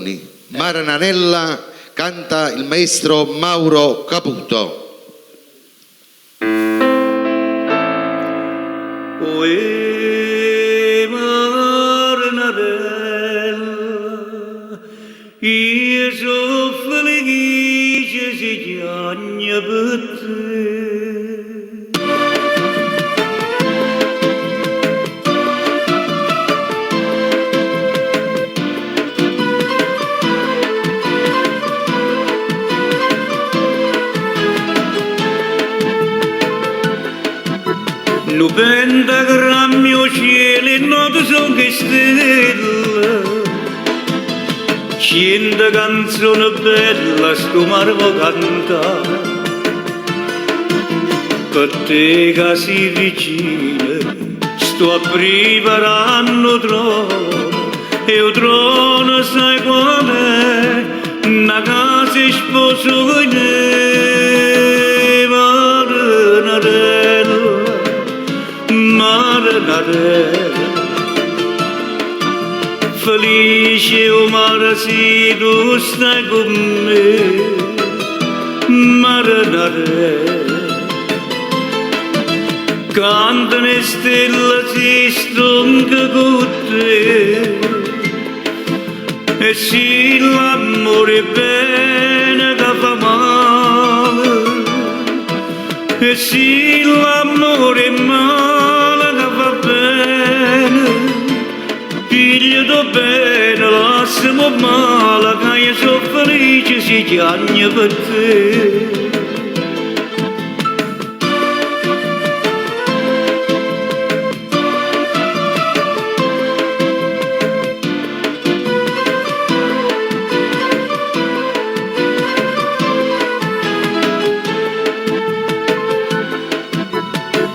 Cannoni. Marananella canta il maestro Mauro Caputo. Io sono felice se chiagna per te. Nu pentagrammi o cielo e note sono che stelle. Cento canzoni belle sto marmo canta. Per te che sei vicina sto preparando trono. E il trono sai qual è? Una casa e sposo con te. Maranarella, felice o mare se tu stai con me. Maranarella, canta le stelle si stronca con te. E se l'amore è bene che fa male, e se l'amore è male che va bene, figlio do bene, lasciamo male, che io sono felice se chiagna per te.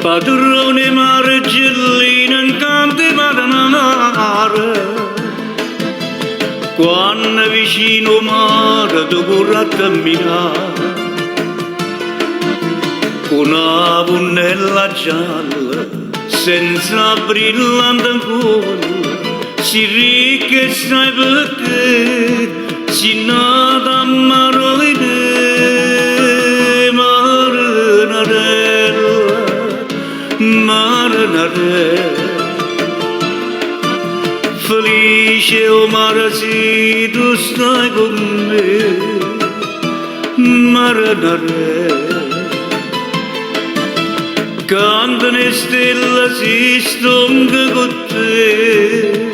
Padrone Margellina incanto maranare, quando vicino mare tu corri a camminare, con una punnella gialla, senza brillante ancora, si ricca e sai perché, si nata a Maroide, Maranarella, felice o mare se tu stai con me. Maranarella, canta le stelle si stronca con te.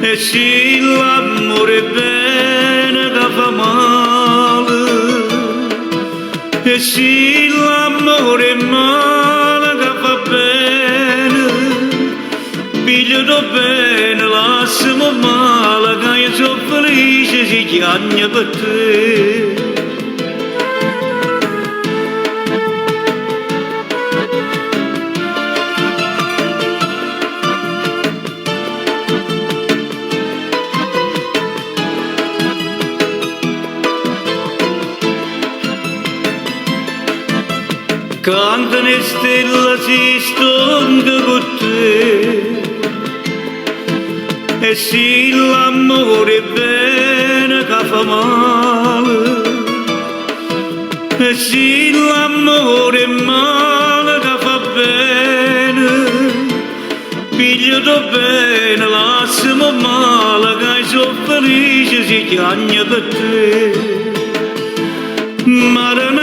E se l'amore è bene che fa male, e se l'amore è male che fa bene, figlio do bene, lasciamo male, che io sono felice se chiagna per te. Canta le stelle si stronca con te. E se l'amore è bene che fa male, e se l'amore è male che fa bene, figlio do bene, lasciamo male, che sono felice se chiagna per te. Maranatella,